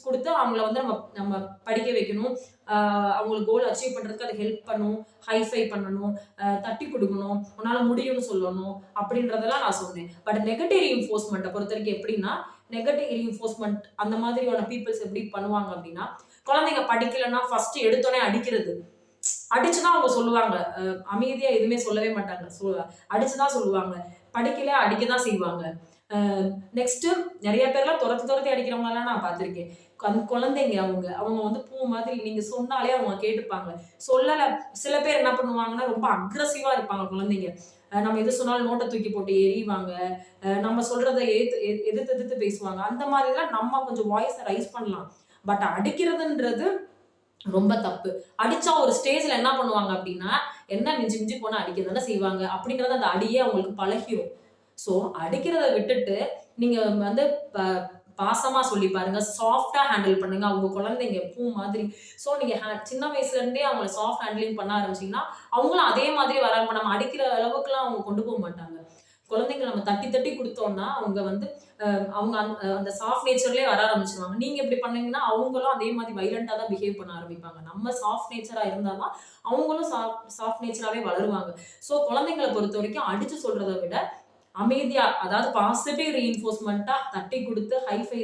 கொடுத்து அவங்கள வந்து நம்ம நம்ம படிக்க வைக்கணும். அவங்களுக்கு கோல் அச்சீவ் பண்றதுக்கு அதை ஹெல்ப் பண்ணணும், ஹைஃபை பண்ணணும், தட்டி கொடுக்கணும், உன்னால முடியும்னு சொல்லணும் அப்படின்றதெல்லாம் நான் சொன்னேன். பட் நெகட்டிவ் ரீஇன்ஃபோர்ஸ்மெண்ட்டை பொறுத்த வரைக்கும் எப்படின்னா, நெகட்டிவ் ரீஇன்ஃபோர்ஸ்மெண்ட் அந்த மாதிரியான பீப்புள்ஸ் எப்படி பண்ணுவாங்க அப்படின்னா, குழந்தைங்க படிக்கலைன்னா ஃபர்ஸ்ட் எடுத்தோடனே அடிக்கிறது. அடிச்சுதான் அவங்க சொல்லுவாங்க. அமைதியா எதுவுமே சொல்லவே மாட்டாங்க. அடிச்சுதான் சொல்லுவாங்க. படிக்கல அடிக்கதான் செய்வாங்க. நெக்ஸ்ட் நிறைய பேர்லாம் துரத்தி அடிக்கிறவங்கலாம் நான் பார்த்திருக்கேன். அந்த குழந்தைங்க அவங்க அவங்க வந்து பூ மாதிரி நீங்க சொன்னாலே அவங்க கேட்டுப்பாங்க. சொல்லல சில பேர் என்ன பண்ணுவாங்கன்னா ரொம்ப அக்ரஸிவா இருப்பாங்க குழந்தைங்க. நம்ம எது சொன்னாலும் நோட்டை தூக்கி போட்டு எறிவாங்க. நம்ம சொல்றத எதிர்த்து பேசுவாங்க. அந்த மாதிரிலாம் நம்ம கொஞ்சம் வாய்ஸை ரைஸ் பண்ணலாம். பட் அடிக்கிறதுன்றது ரொம்ப தப்பு. அடிச்சா ஒரு ஸ்டேஜ்ல என்ன பண்ணுவாங்க அப்படின்னா, என்ன மிஞ்சி மிஞ்சி போனா அடிக்க தானே செய்வாங்க அப்படிங்கிறது அந்த அடியே அவங்களுக்கு பழகிரும். சோ அடிக்கிறத விட்டுட்டு நீங்க வந்து பாசமா சொல்லி பாருங்க. சாஃப்ட்டா ஹேண்டில் பண்ணுங்க. அவங்க குழந்தைங்க பூ மாதிரி. சோ நீங்க சின்ன வயசுல இருந்தே அவங்கள சாஃப்ட் ஹேண்ட்லிங் பண்ண ஆரம்பிச்சீங்கன்னா, அவங்களும் அதே மாதிரி வராம நம்ம அடிக்கிற அளவுக்குலாம் அவங்க கொண்டு போக மாட்டாங்க. குழந்தைங்கள நம்ம தட்டி தட்டி குடுத்தோம்னா, அவங்க வந்து அவங்க அந்த சாஃப்ட் நேச்சர்லயே வர ஆரம்பிச்சுருவாங்க. நீங்க இப்படி பண்ணீங்கன்னா, அவங்களும் அதே மாதிரி வயலன்ட்டா தான் பிஹேவ் பண்ண ஆரம்பிப்பாங்க. நம்ம சாஃப்ட் நேச்சரா இருந்தா தான், அவங்களும் சாஃப்ட் நேச்சராவே வளருவாங்க. சோ குழந்தைங்கள பொறுத்தவரைக்கும் அடிச்சு சொல்றத விட, அமைதியா அதாவது பாசிட்டிவ் ரீஇன்ஃபோர்ஸ்மென்ட்டா தட்டி குடுத்து ஹைஃபை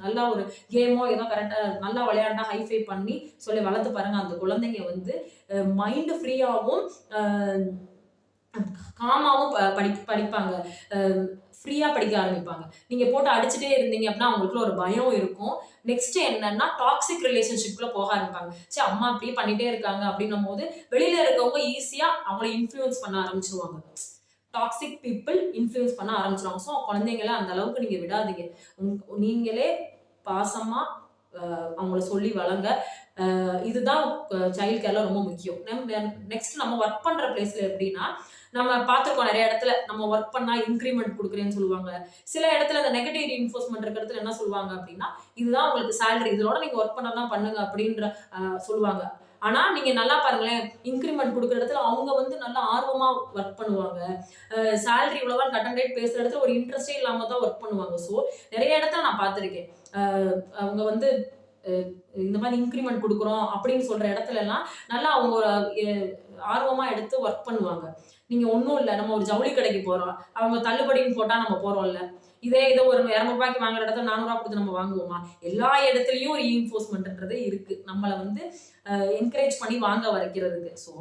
நல்லா ஒரு கேமோ ஏதோ கரெக்ட்டா நல்லா விளையாண்டா ஹைஃபை பண்ணி சொல்லி வளர்த்து பாருங்க. அந்த குழந்தைங்க வந்து மைண்ட் ஃப்ரீயாவும் காமாவும் படிப்பாங்க. ஃப்ரீயா படிக்க ஆரம்பிப்பாங்க. நீங்க போட்டு அடிச்சுட்டே இருந்தீங்க அப்படின்னா, அவங்களுக்குள்ள ஒரு பயம் இருக்கும். நெக்ஸ்ட் என்னன்னா, டாக்ஸிக் ரிலேஷன்ஷிப்குள்ள போக ஆரம்பிப்பாங்க. அம்மா இப்படியே பண்ணிட்டே இருக்காங்க அப்படின்னும்போது, வெளியில இருக்கவங்க ஈஸியா அவங்கள இன்ஃப்ளூயன்ஸ் பண்ண ஆரம்பிச்சுருவாங்க. டாக்ஸிக் பீப்பிள் இன்ஃப்ளூயன்ஸ் பண்ண ஆரம்பிச்சுருவாங்க. ஸோ குழந்தைங்கள அந்த அளவுக்கு நீங்க விடாதீங்க. நீங்களே பாசமா அவங்கள சொல்லி வளங்க. இதுதான் சைல்ட் கேர்ல ரொம்ப முக்கியம். நெக்ஸ்ட் நம்ம ஒர்க் பண்ற பிளேஸ்ல எப்படின்னா, நம்ம பார்த்துருக்கோம் நிறைய இடத்துல நம்ம ஒர்க் பண்ணா இன்கிரிமெண்ட் குடுக்குறேன்னு சொல்லுவாங்க. சில இடத்துல இந்த நெகட்டிவ் ரீஇன்ஃபோர்ஸ்மென்ட் இருக்க இடத்துல என்ன சொல்லுவாங்க அப்படின்னா, இதுதான் உங்களுக்கு சேலரி. இதோட நீங்க ஒர்க் பண்ணா பண்ணுங்க அப்படின்ற சொல்லுவாங்க. ஆனா நீங்க நல்லா பாருங்களேன், இன்கிரிமெண்ட் குடுக்குற இடத்துல அவங்க வந்து நல்லா ஆர்வமா ஒர்க் பண்ணுவாங்க. சேலரி இவ்வளவுதான் கட் அண்ட் ரைட் பேசுற இடத்துல ஒரு இன்ட்ரெஸ்டே இல்லாம தான் ஒர்க் பண்ணுவாங்க. சோ நிறைய இடத்துல நான் பார்த்திருக்கேன். அவங்க வந்து இந்த மாதிரி இன்கிரிமெண்ட் குடுக்குறோம் அப்படின்னு சொல்ற இடத்துல எல்லாம் நல்லா அவங்க ஆர்வமா எடுத்து ஒர்க் பண்ணுவாங்க. நீங்க ஒண்ணும் இல்ல. நம்ம ஒரு ஜவுளி கடைக்கு போறோம். அவங்க தள்ளுபடின்னு போட்டா நம்ம போறோம்ல. இதை ஒரு ரூ. 200 வாங்குற இடத்துல ரூ. 400 கொடுத்து நம்ம வாங்குவோமா? எல்லா இடத்துலயும் ரீஇன்ஃபோர்ஸ்மென்ட்ன்றது இருக்கு. நம்மள வந்து என்கரேஜ் பண்ணி வாங்க வைக்கிறதுக்கு. சோ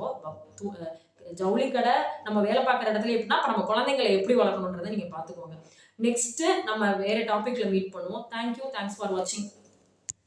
ஜவுளி கடை நம்ம வேலை பார்க்குற இடத்துல எப்படின்னா, நம்ம குழந்தைங்களை எப்படி வளர்க்கணுன்றதை நீங்க பார்த்துக்கோங்க. நெக்ஸ்ட் நம்ம வேற டாபிக்ல மீட் பண்ணுவோம். தேங்க்யூ. தேங்க்ஸ் ஃபார் வாட்சிங்.